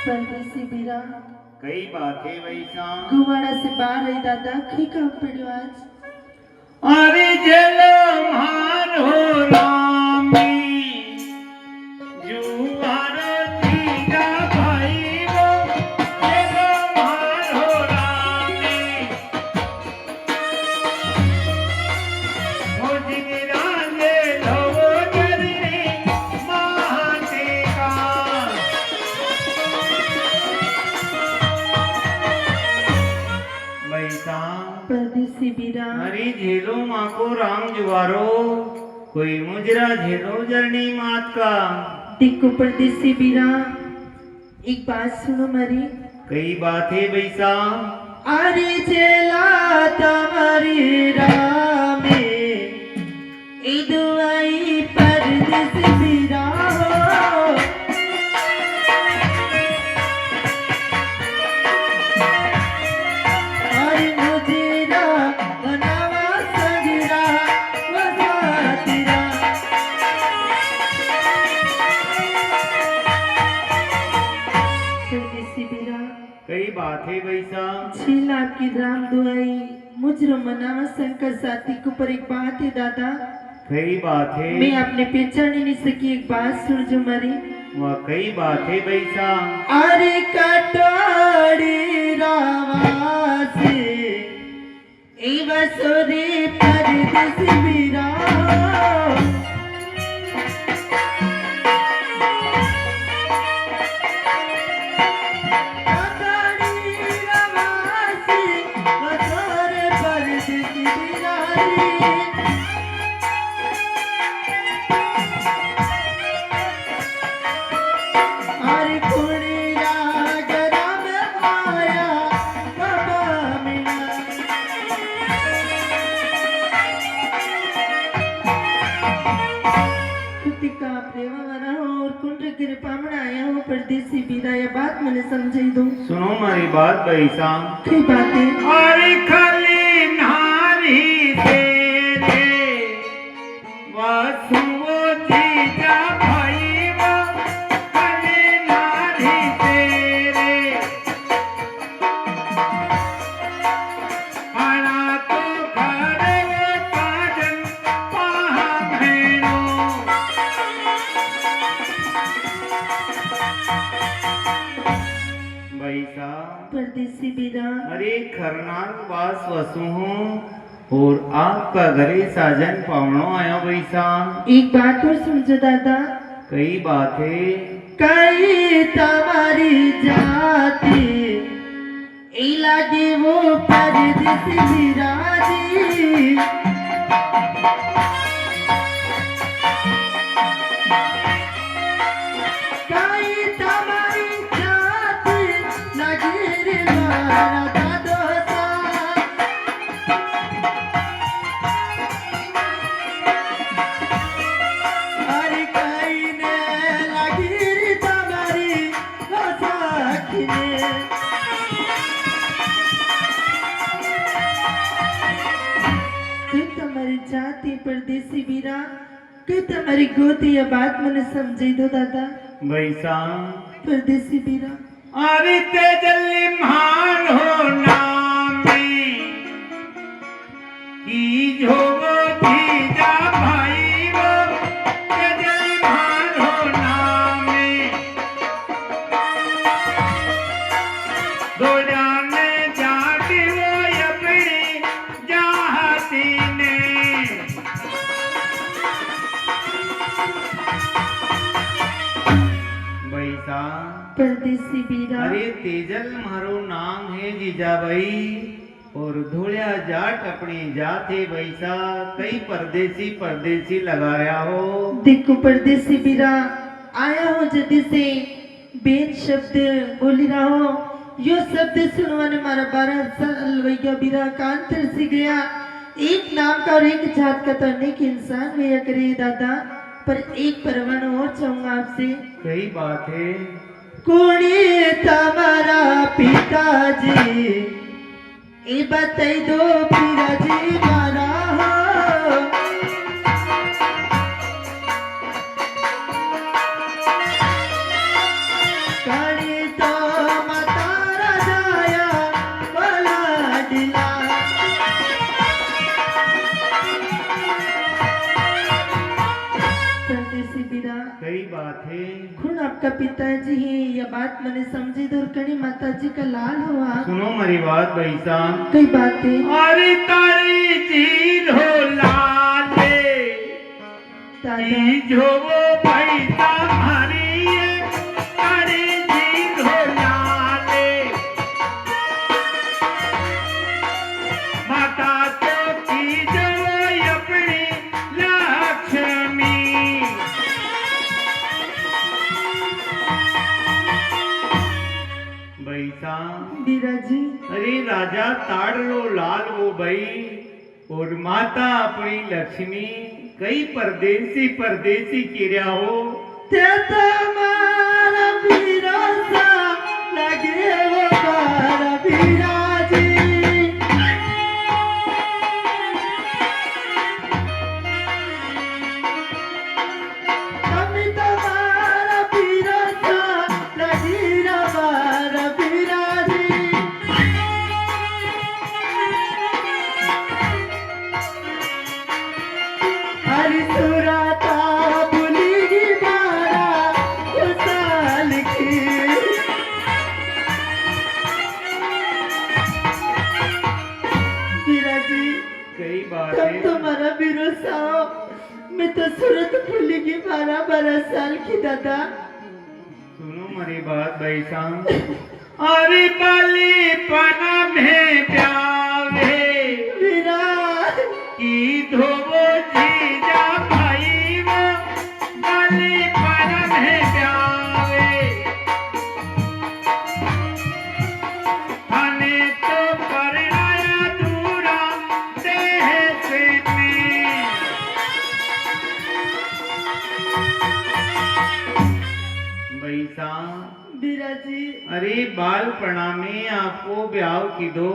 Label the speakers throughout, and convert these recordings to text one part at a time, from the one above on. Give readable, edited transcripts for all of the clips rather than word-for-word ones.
Speaker 1: परदेसी बीरा
Speaker 2: कई बातें वैसा
Speaker 1: गुवाड़ा से बाहर आई दादा कई काम पड़ियो आज।
Speaker 2: अरे जल मान हो रामी जुआर जीजा भाई वो जल मान हो रामी हो जिगराजे धो जरी महाते का वैसा
Speaker 1: परदेसी बीरा
Speaker 2: हरी झेलो माको राम जुवारो कोई मुजरा झेलो जरनी मात का
Speaker 1: देखो परदेसी बीरा एक बात सुनो मारी।
Speaker 2: कई बातें बैसा
Speaker 1: अरे चला तुम्हारी रामे ए दुआई परदेसी बीरा हो। अरे मुझेरा बनावा सजरा वसातिरा परदेसी बीरा
Speaker 2: कई बातें बैसा
Speaker 1: छील आपकी राम दुआई मुझरो मनावा शंकर साथी के ऊपर एक बात है दादा।
Speaker 2: कई बातें
Speaker 1: मैं अपने पहचान ही नहीं सकी एक बात सुन जो मारी।
Speaker 2: वह कई बातें बैसा
Speaker 1: अरे कटोरी रावा से ए बसोरे परदेसी बीरा कटोरी रावा से बसोरे परदेसी बीरा अरे कुड़िया गरम आया बाबा मीना कुतिका प्रेमा वाला हो और कुंड गिर पामना आया हो परदेसी बीरा ये बात मैंने समझाई दो।
Speaker 2: सुनो मेरी बात बैसा
Speaker 1: कई बातें
Speaker 2: अरे खाली नारी तेरे वसुओ जीजा भाई वो खाली नारी तेरे आना तो घरे वो साजन पहा भेड़ो बैसा
Speaker 1: परदेसी बीरा
Speaker 2: अरे खरनार वास वसु हूँ और आपका घरे साजन पावनो आयो बैसा
Speaker 1: एक बात और समझो दादा।
Speaker 2: कई बातें
Speaker 1: कई तुम्हारी जाति ए लागे वो परदेसी बीरा जी कई तुम्हारी जाति लगे रे मारा दादोसा अरे कई ने लगी रे तुम्हारी वसाखी ने कि तुम्हारी जाति परदेसी बीरा कि तुम्हारी गोती ये बात मैंने समझी दो दादा।
Speaker 2: बैसा
Speaker 1: परदेसी बीरा
Speaker 2: अरे तेजल्ली महान हो नामी की झोगो जीजा भाई वो तेजल्ली महान हो नामी दो जाने जाती वो अपनी जाती ने बैसा
Speaker 1: परदेसी बीरा
Speaker 2: अरे तेजल मारो नाम है जीजाबाई और धोलिया जाट अपनी जाते बैसा कई परदेसी परदेसी लगाया हो
Speaker 1: देखो परदेसी बीरा आया हो जदी से बेन शब्द बोली रहा हो यो शब्द सुनवाने मारा 12 साल वैया बीरा कान तरसी गया। एक नाम का और एक जात का तो अनेक इंसान हुआ करे दादा पर एक परवान और चाहूंगा आपसे।
Speaker 2: कई बात है
Speaker 1: कोणी तुम्हारा पिताजी ए बताई दो पिताजी मारा हो काली तो आपका पिताजी है, यह बात मैंने समझी दूर करी माता जी का लाल हुआ।
Speaker 2: सुनो मेरी बात भाई साहब।
Speaker 1: कई बातें
Speaker 2: अरे तारी जी हो लाले
Speaker 1: दादा
Speaker 2: जो वो पैसा हमारी तारी जी हो लाले माता तो की जो अपनी लक्ष्मी भाई साहब।
Speaker 1: बीरा जी
Speaker 2: अरे राजा ताड़ो लाल वो भाई और माता अपनी लक्ष्मी कई परदेसी परदेसी किया हो
Speaker 1: तेता मारा बीरा सा लगे वो मारा बीरा जी कमी तुम्हारा बीरा सा लगी रा मारा बीरा जी हरि सुराता बुली मारा यो साल की बीरा जी
Speaker 2: कई
Speaker 1: तब
Speaker 2: बातें
Speaker 1: तुम्हारा भरोसा हो मैं तो सूरत भूलेगी 12 साल की दादा।
Speaker 2: सुनो मेरी बात भाई साहब। अरे बाली पना में प्यावे
Speaker 1: बीरा
Speaker 2: की धोबो जीजा भाई वो बाली पना में प्यावे थाने तो करनाया दूरा देह से में भाई साहब।
Speaker 1: बीरा जी
Speaker 2: अरे बालपणा में आपको ब्याह की दो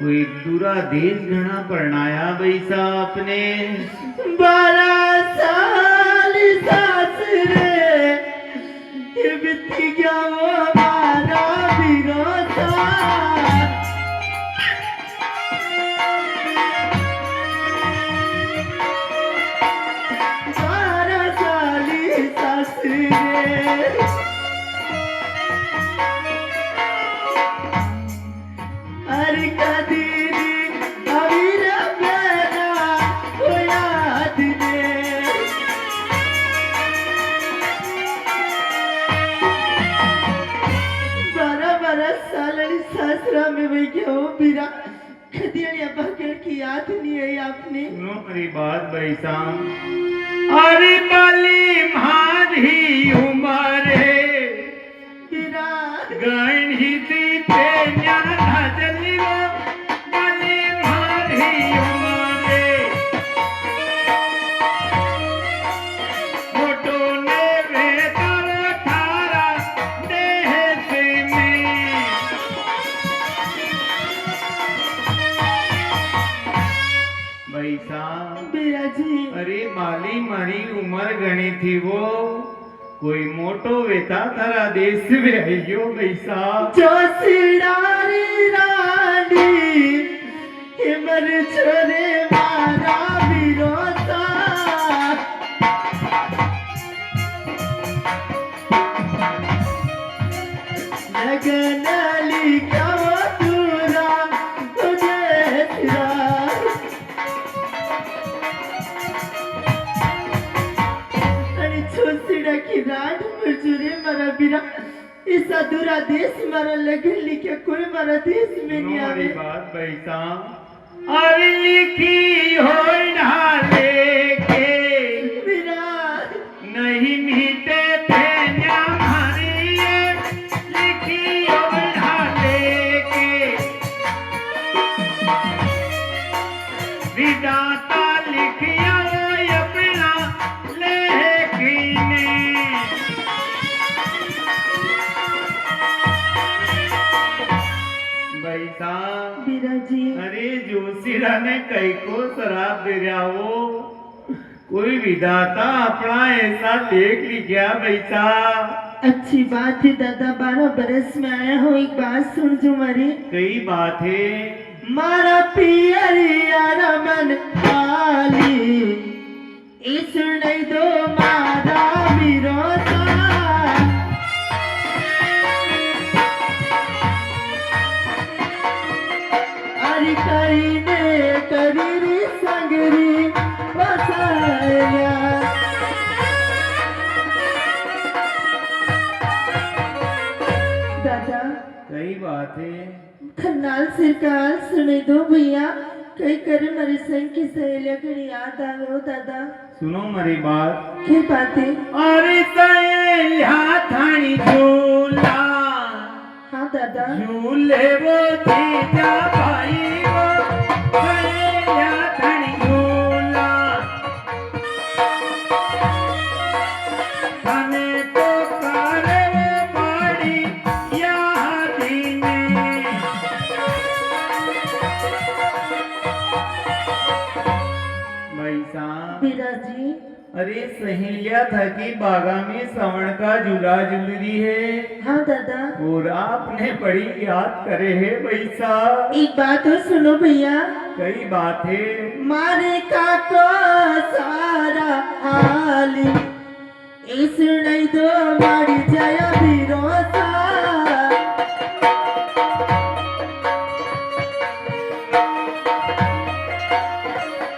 Speaker 2: कोई दूरा देश घना परणाया बैसा अपने
Speaker 1: 12 साल सासरे ये बीती गया वो हमारा भरोसा 12 साल सासरे अरे कदीरी अवीरा बेना को याद ने 12 साल सासरा में वही गया हो बीरा कदी पकड़ की याद नहीं है आपने।
Speaker 2: सुनो मेरी बात भाई साहब। अरे बाली मारी उम्र है
Speaker 1: बीरा
Speaker 2: गणी दी तेन्या धजली वो बाली मारी उम्र है फोटो ने वेतारो थारा देह से में भाई साहब।
Speaker 1: बीरा जी
Speaker 2: अरे बाली मारी उम्र गणी थी वो कोई मोटो वेता थारा देश में आइयो बैसा
Speaker 1: जो सिडारी रानी हिमर छोरे मारा विरोधा लगन लिखा दूरा तुझे तेरा आणि छोसीड़ा की रात मजूरे मारा बीरा इस अधूरा देश मारा लगन लिखे कोई मारा देश में नहीं
Speaker 2: हमारी
Speaker 1: आवे
Speaker 2: बात भाई साहब। अरे लिखी हो ढाले के
Speaker 1: बीरा
Speaker 2: नहीं मीटे फेन्या मारी लिखी हो ढाले के विदाता लिखिया वो अपना लेखिने भाई साहब।
Speaker 1: बीरा जी
Speaker 2: अरे जोशीरा ने कई को शराब दे रहा हो कोई विधाता अपना ऐसा लेख लिखा बैठा
Speaker 1: अच्छी बात है दादा 12 बरस में आया हो एक बात सुन जो मारी
Speaker 2: कई बात है
Speaker 1: मारा पियरिया रमन आली इस नहीं दो मारा विरोधा दादा
Speaker 2: कई बात है।
Speaker 1: खन्नाल सरकार सुने दो भैया कई करे मारे संग की सहेलिया घड़ी याद आवे हो दादा
Speaker 2: सुनो मेरी बात।
Speaker 1: की बातें
Speaker 2: अरे सहेलिया थानी झूला
Speaker 1: हाँ दादा
Speaker 2: झूले वो जीजा भाई वो सहेलिया थानी झूला थाने तो करे वो बाड़ी यादी में भाईसा
Speaker 1: बिराजी
Speaker 2: अरे सहेलिया था कि बागा में श्रवण का झूला झूल रही है
Speaker 1: हाँ दादा
Speaker 2: और आपने बड़ी याद करे है भैसा।
Speaker 1: एक बात और सुनो भैया
Speaker 2: कई बात है।
Speaker 1: मारे काको सारा हाली इस नहीं दो मारी जया भरोसा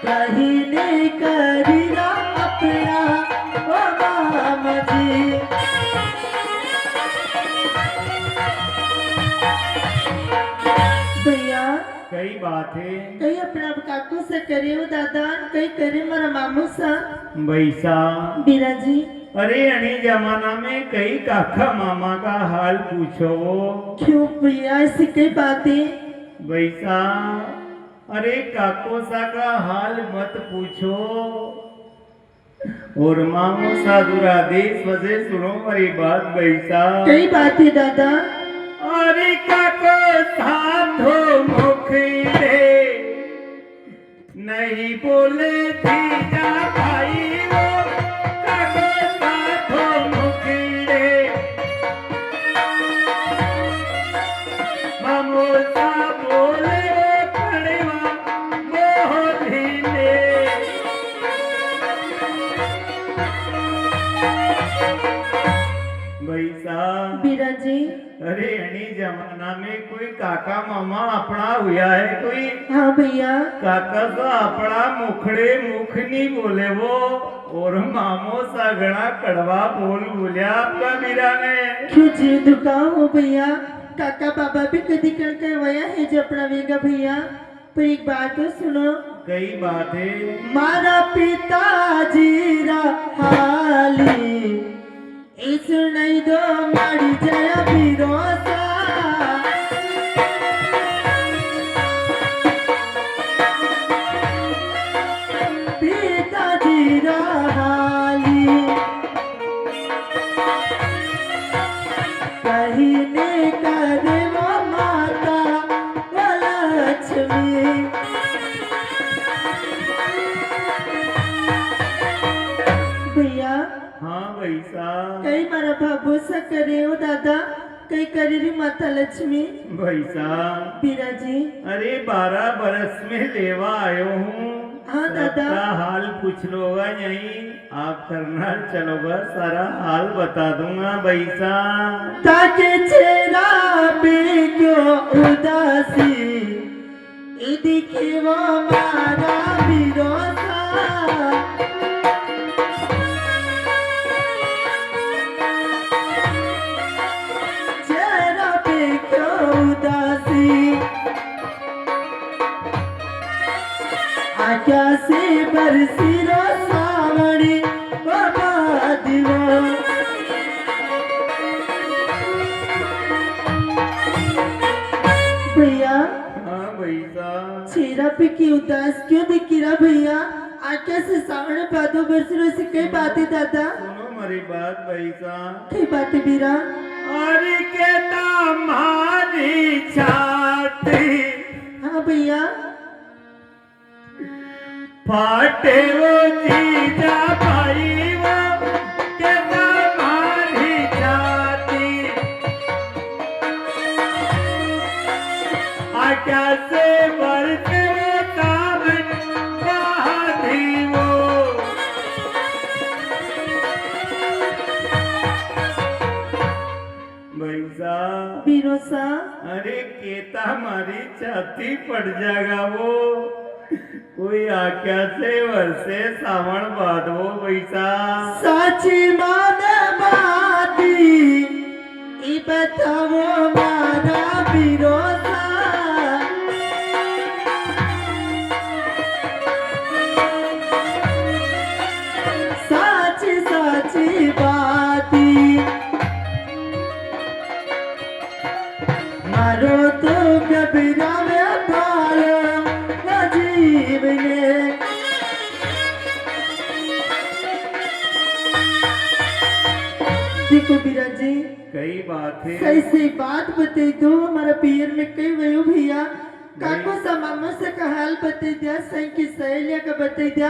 Speaker 1: कहीं ने करीना अपना ओ मामा जी भैया
Speaker 2: कई बात है।
Speaker 1: कई अपना काकू से करे हो दादा कई करे मारा मामू सा
Speaker 2: भैसा
Speaker 1: बिराजी
Speaker 2: अरे अणी जमाना में कई काका मामा का हाल पूछो।
Speaker 1: क्यों भैया ऐसी कई बातें
Speaker 2: भैसा अरे काकोसा का हाल मत पूछो और मामो सा दुरादेश वजह सुनो मेरी बात भैसा।
Speaker 1: कई बातें दादा
Speaker 2: अरे काको साधो मुख दे नहीं बोले जीजा भाई वो काको साधो मुख दे मामो सा बोले कड़वा मोहलीने भैसा
Speaker 1: बिराजी
Speaker 2: अरे अणी जमाना में कोई काका मामा अपना हुआ है कोई
Speaker 1: हाँ भैया
Speaker 2: काका तो अपना मुखड़े मुख नहीं बोले वो और मामो सा गणा कड़वा बोल बोलिया आपका मीरा ने
Speaker 1: क्यों जी दुखा हो भैया काका बाबा भी कदी कणके वया है जो अपना वेगा भैया पर एक बात तो सुनो
Speaker 2: कई बात है।
Speaker 1: मारा पिताजी रा हाली इस नहीं दो मारी जया भरोसा पिताजी रा हाली कहीं ने करे वो माता वो लक्ष्मी भैया
Speaker 2: हाँ भैसा
Speaker 1: कई मारा बाबू सा करे हो दादा कई करे री माता लक्ष्मी
Speaker 2: भैसा
Speaker 1: बिराजी
Speaker 2: अरे 12 बरस में लेवा आयो हूँ।
Speaker 1: हाँ दादा
Speaker 2: सबका हाल पूछ लोगा यहीं आप करना चलोगा सारा हाल बता दूंगा भैसा।
Speaker 1: ताके चेहरा पे क्यों उदासी ई दिखे वो मारा भरोसा चेहरा पे क्यों उदासी आज्ञा से बरसी रो सावड़ी बाबा दिवो भैया
Speaker 2: हाँ भैसा
Speaker 1: चेहरा पे की उदास क्यों दिखी रहा भैया आज्ञा से सावड़ी बादो बरसी से कई बातें दादा
Speaker 2: सुनो मेरी बात भैसा।
Speaker 1: कई बातें बीरा
Speaker 2: अरे के हमारी छाती
Speaker 1: हाँ भैया
Speaker 2: फाटे वो जीजा भाई वो के हमारी छाती आज्ञा से बरसे वो सावन बाधी वो भैसा
Speaker 1: बीरोसा
Speaker 2: अरे केता हमारी छाती पड़ जाएगा वो कोई आज्ञा से वर्षे सावण बाधवो वैसा
Speaker 1: साची मान बाती ई बताओ मारा विरोधा साची साची बाती मारो तो कबीरा में पाल अजीब ने देखो बीरा जी
Speaker 2: कई बात है
Speaker 1: सही सही बात बते दो हमारा पियर में कई वयो भैया काको सा मामा से का हाल बते दिया सही की सहेलिया का बते दिया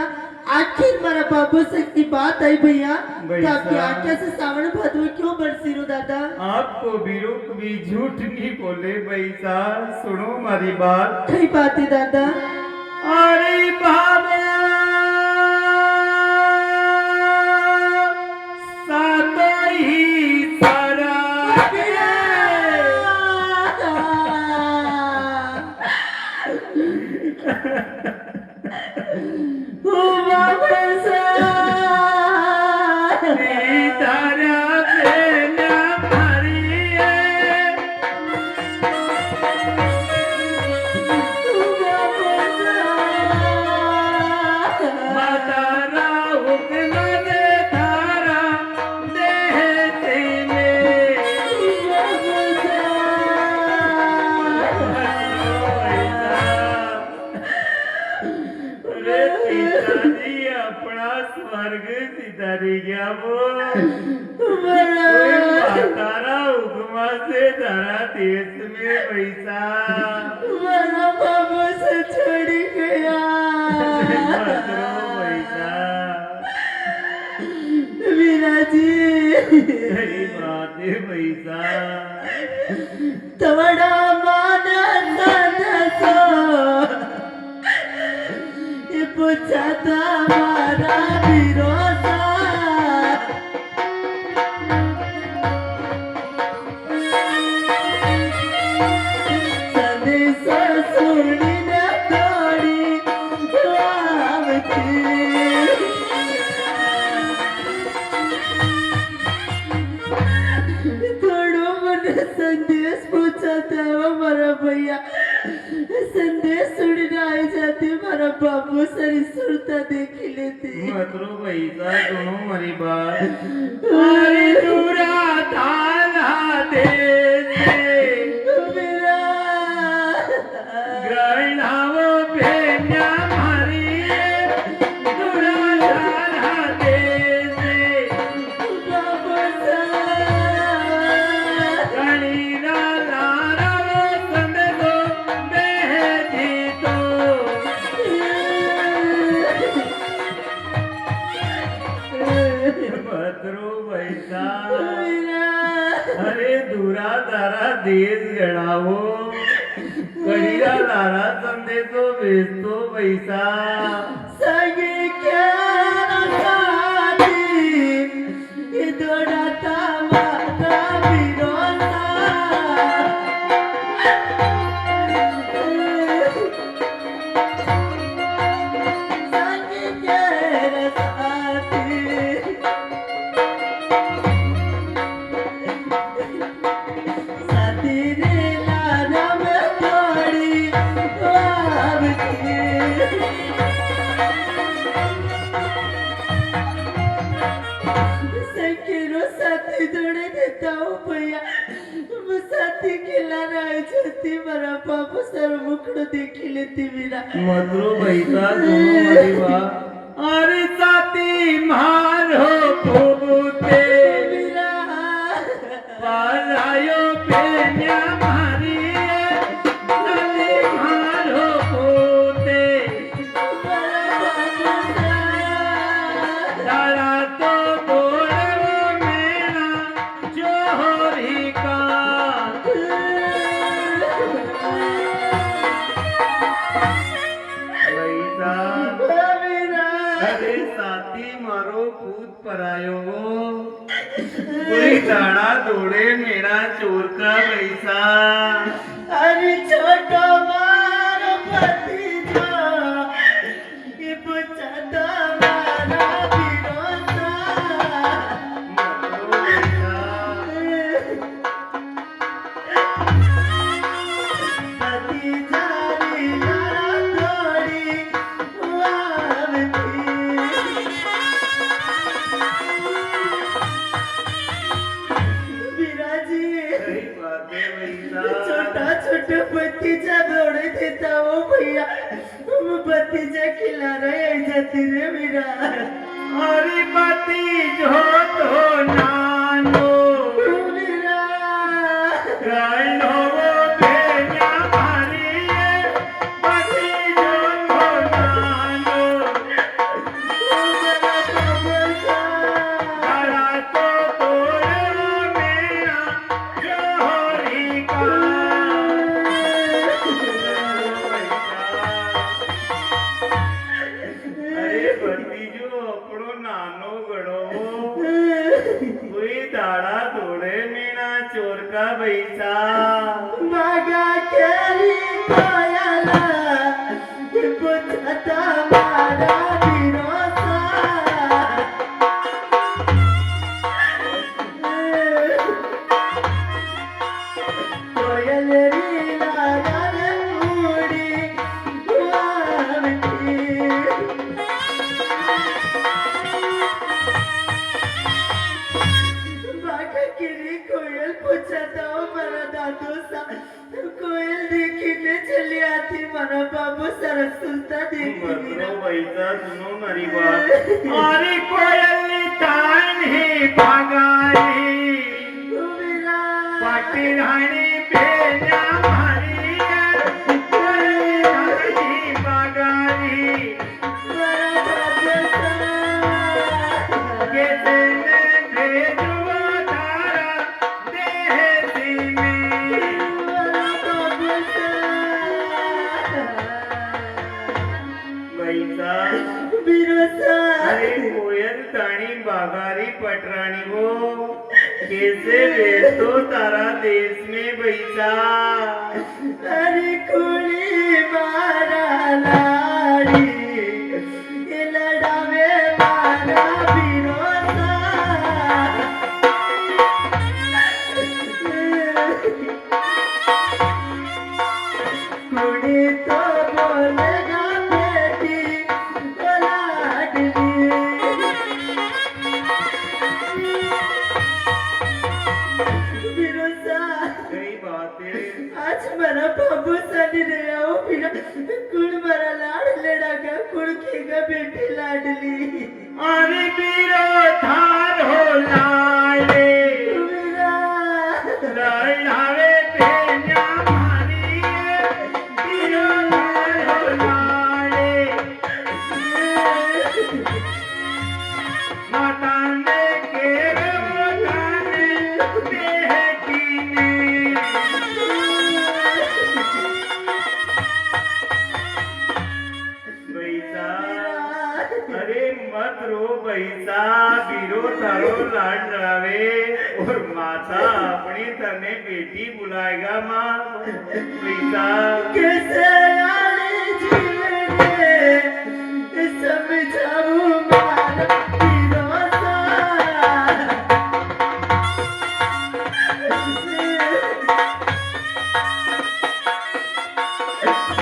Speaker 1: आखिर मारा बाबू से की बात आई भैया तो आपकी आज्ञा से सावन भादो क्यों बरसी रो दादा
Speaker 2: आपको बीरो कभी झूठ नहीं बोले पैसा सुनो हमारी बात
Speaker 1: कई बात है दादा
Speaker 2: अरे बाबा सातो ही सारा
Speaker 1: ओ बाबा सा
Speaker 2: तारा प्रेम भरिए मातारा हुक्म दे तारा देते में अरे पिताजी अपना स्वर्ग सिधारी गया वो तारा हुक्मा से धरा देश में पैसा
Speaker 1: मेरा बाबू से छोड़ी गया
Speaker 2: पैसा
Speaker 1: मीरा जी
Speaker 2: सही बात है पैसा
Speaker 1: तवड़ा माना सो ये पूछा था हमारा विरोधा संदेश सुनी न तोड़ी आवती थोड़ो मन संदेश पूछा था हमारा भैया संदेश सुनने आई जाती हमारा बाबू सरी सुरता देख लेते
Speaker 2: मतरो पैसा सुनो हमारी बात अरे दूरा थाना दे
Speaker 1: मेरा
Speaker 2: ग्रहणावो भेन्या मारी दूरा थाना दे
Speaker 1: बाबू सा
Speaker 2: गणीरा लारावो संदो बेहदी तो मतरो पैसा अरे दूरा तारा देश गणावो कड़िया लारा संदेशो भेजतो पैसा
Speaker 1: सगे क्या साथी ये दौड़ाता माता विरोधा सगे क्या साथी साथी रे लारा में तोड़ी आवती सकेरो साथी दौड़े देता हूँ भैया वो साथी खिला रहा जाती मेरा बाबू सर मुखड़ो देखी लेती मेरा
Speaker 2: मतरो पैसा सुनो हमारी बात अरे साथी मारो पोते
Speaker 1: मेरा
Speaker 2: पालायो पेन्या मारी साथी मारो पोते दारा तो बोलो मेरा जोहरी का पैसा अरे साथी मारो पूत परायो कोई दाड़ा दौड़े मेरा चोर का पैसा
Speaker 1: अरे छोटो मारो भतीजा ये पूछता मारा विरोधा
Speaker 2: मतरो पैसा
Speaker 1: छोटा छोटा भतीजा दौड़े देता हो भैया, तुम भतीजा खिला रहे जाती रे मेरा।
Speaker 2: अरे पति जो तो नानो
Speaker 1: मेरा
Speaker 2: गाइनो वो बेना मारी पति जो तो नानो
Speaker 1: मेरा बाबा
Speaker 2: बड़ा तो तोरो मेरा जोहरी का अरे भतीजो अपनो नानो गड़ो कोई दाड़ा दौड़े मीना चोर का बैसा
Speaker 1: मागा केरी कोयला पुछता मारा बिरोसा। कोयल री लागल उड़ी आवती। बाका किरी कोयल पूछता हो मारा दादू सा, कोयल देखने चली आती मारा बाबू सरस सुनता देखती
Speaker 2: मरो बैसा सुनो मेरी बात अरे कोयल तान है भागाई
Speaker 1: मेरा
Speaker 2: पाटी रानी बेना मारी कोयल तानी भागाई
Speaker 1: मारा बाबू सा
Speaker 2: कैसे मैं भेजूं तारा देहती में
Speaker 1: मारा बाबू सा
Speaker 2: बैसा
Speaker 1: बिरोसा।
Speaker 2: अरे कोयल ताणी बागारी पटरानी वो कैसे भेज दो तारा देश में बैसा
Speaker 1: अरे कुड़ी मारा लाड़ी ये लड़ावे मारा बिरोसा। कुड़ी तो बोलेगा बेटी लाडली। बिरोसा
Speaker 2: कई बातें
Speaker 1: आज मेरा बाबू सनी रे आओ फिर कुड़ मेरा लाड़ लड़ागा कुड़ खेगा बेटी लाडली।
Speaker 2: अरे बीरो थार हो लाले
Speaker 1: मेरा
Speaker 2: लड़ावे पेन्या मारी बीरो थार हो लाले माताने के रोताने देहती ने बैसा अरे मत रो बैसा बीरो तारो लाड लड़ावे और माता अपनी तने बेटी बुलाएगा माँ बैसा
Speaker 1: कैसे आने जीवने समझाऊं मारा बिरोसा।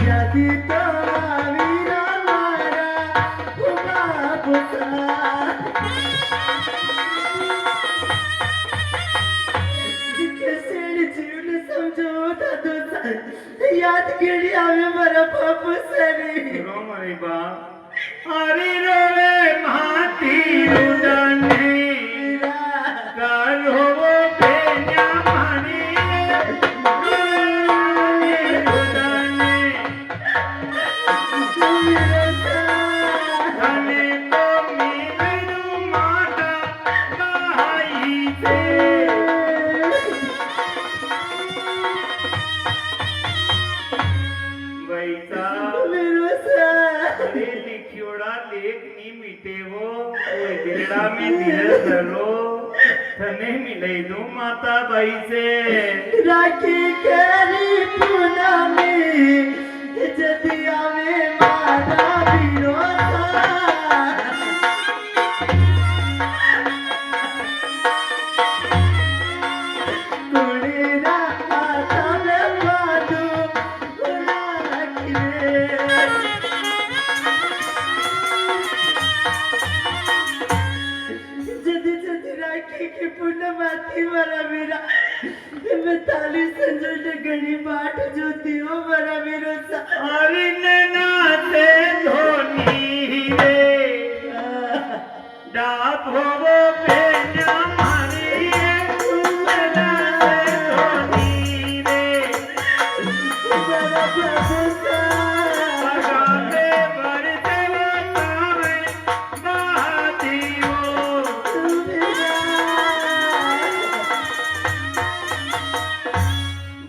Speaker 1: यदि तो वीरा मारा बाबू सा कैसे जीवन समझौता दोसा याद गिड़ी आवे मारा बाबू सरी।
Speaker 2: रो मरी बा अरे रोवे माती रुदने कर हो वो बेन्या मारी रोवे रुदने धने तो मिलू माता भाई से बैसा अरे लिखियोड़ा लेख नी मिटे वो कोई दिलड़ा में दिल धरो थने मिले दो माता भाई से
Speaker 1: राखी केरी पूनमी जदि आवे मारा बिरोसा। कुड़ीरा आता में बादू राखी जदि जदि राखी की पूनमाती वाला मेरा मैं ताली संज सा
Speaker 2: अरे नाते धोनी रे डाब हो बेना मारी नाते धोनी रे
Speaker 1: मेरा प्रभु सा
Speaker 2: लगाते बरसे वो तावे बहादियो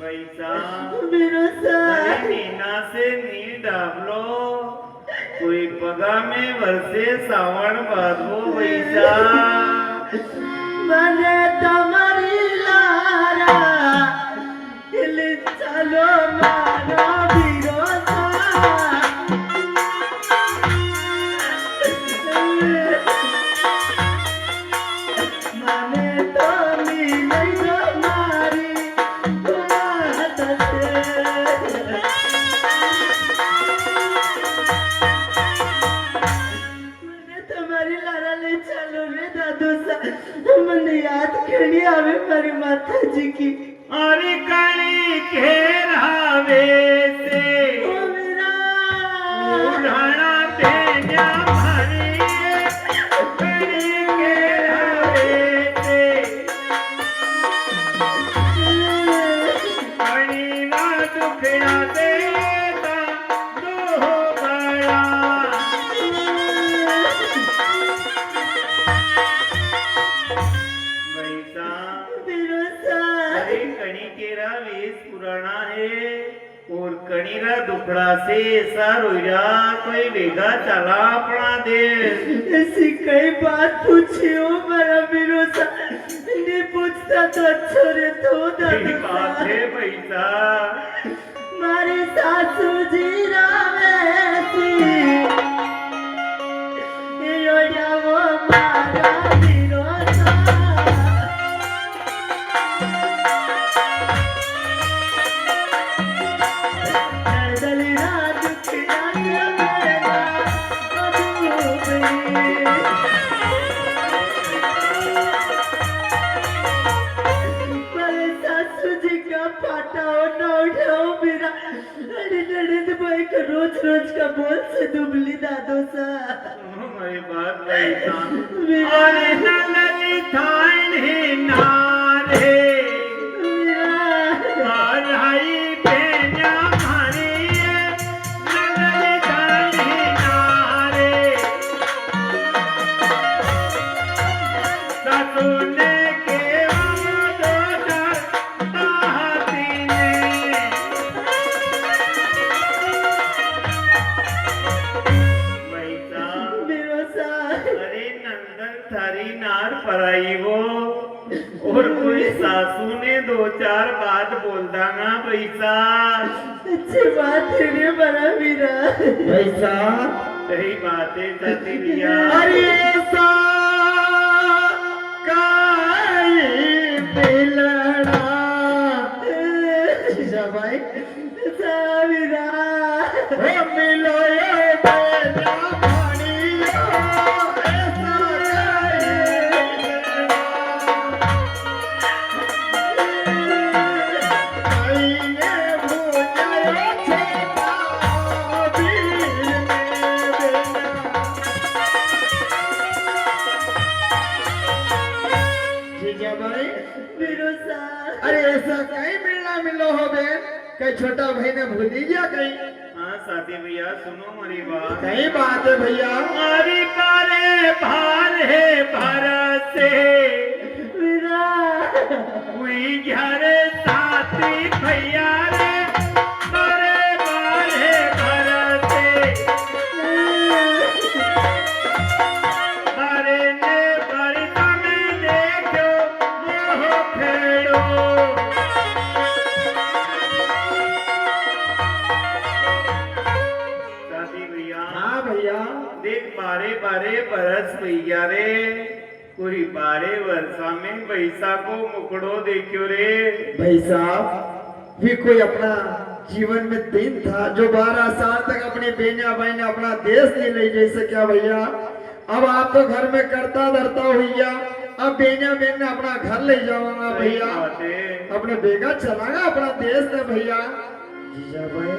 Speaker 2: वैसा
Speaker 1: मेरा सा
Speaker 2: नीना से नील डाबलो कोई पगा में वर्षे सावण बाधो वैसा
Speaker 1: મને તમારી લારા એટલે ચાલો મારો વિરોધા મને તો મિલઈ મારી વાત છે મને તમારી લારા લઈ ચાલો રે દાદુ સા મને યાદ કરनी आवे मारी माता जी की
Speaker 2: अरे काली घेरावे से
Speaker 1: ओ मेरा
Speaker 2: उड़ाना तेजा भरी काली घेरावे से कणी ना दुखया देता दो बड़ा वैसा
Speaker 1: विरोसा
Speaker 2: अरे कणी केरा वेश पुराना है और कणीरा दुखड़ा से ऐसा रोया कोई वेगा चला अपना देश
Speaker 1: ऐसी कई बात पूछी हो मेरा विरोसा नहीं पूछता तो अच्छा रे तो
Speaker 2: यही बात
Speaker 1: दादू
Speaker 2: है पैसा
Speaker 1: मारी सासू जी रावेसी योया वो मारा विरोसा दलदली रात खिला के मेरा मेरे सासू जी का पाटा हो ना उठाओ मेरा अरे भाई का रोज रोज का बोल से दुबली दादो सा
Speaker 2: मेरी बात पैसा
Speaker 1: मेरा
Speaker 2: अरे नलली थान है नारे
Speaker 1: मेरा
Speaker 2: और हाई पेन्या मारी नलली थान है नारे ससुने के दो चार दाहती ने वैसा
Speaker 1: विरोसा
Speaker 2: अरे नंदन थारी नार पराई वो और कोई सासू ने दो चार बात बोल दांगा पैसा
Speaker 1: अच्छी बात है रे बड़ा वीरा
Speaker 3: पैसा
Speaker 2: सही बात है चाची भैया
Speaker 3: अरे ऐसा काई पिलड़ा जीजा भाई
Speaker 1: सा वीरा
Speaker 3: ओ मिलो ये बेजा पानिया ऐसा काई ने भूलायो छोटा बीर में जीजा भाई
Speaker 1: विरोसा
Speaker 3: अरे ऐसा कहीं मिलना मिलो हो बहन कहीं छोटा भाई ने भूल ही गया कहीं
Speaker 2: हाँ साथी भैया सुनो मेरी बात
Speaker 3: कहीं बात है भैया
Speaker 2: हमारी बारे भार है भारत से
Speaker 1: वीरा
Speaker 2: हुई घर साथी भैया रे बारे भार है भारत से बारे ने बरसा में देखो मोह फेड़ो साथी भैया
Speaker 3: हाँ भैया
Speaker 2: देख बारे बारे बरस भैया रे कोई बारे वर्षा में पैसा को मुकड़ो देखियो रे
Speaker 3: भाई साहब भी कोई अपना जीवन में दिन था जो 12 साल तक अपनी बेनिया भाई ने अपना देश नहीं ले जा सका भैया अब आप तो घर में करता धरता हुआ अब बेनिया बेन ने अपना घर ले जाऊंगा
Speaker 2: सही
Speaker 3: भैया
Speaker 2: बात है।
Speaker 3: अपने बेगा चलागा अपना देश ने भैया जीजा भाई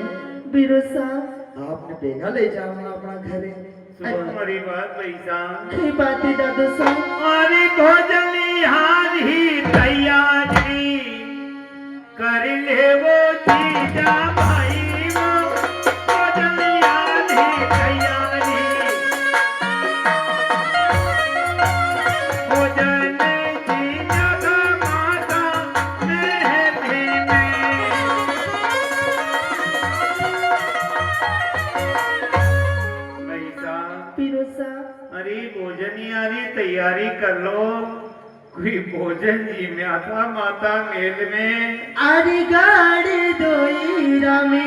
Speaker 1: बीरो साहब
Speaker 3: आपने बेगा ले जाओ अपना घरे।
Speaker 2: सुनो हमारी बात पैसा
Speaker 1: कई बात है दादू साहब।
Speaker 2: अरे भोजन हाल ही तैयारी कर ले वो जीजा भाई वो भोजन हाल ही तैयारी भोजन जीजा का माता मेहंदी में पैसा
Speaker 1: बीरो साहब
Speaker 2: अरे भोजन यारी तैयारी कर लो कोई भोजन जी में आता माता मेल में
Speaker 1: अरे गाड़ी दोई रामे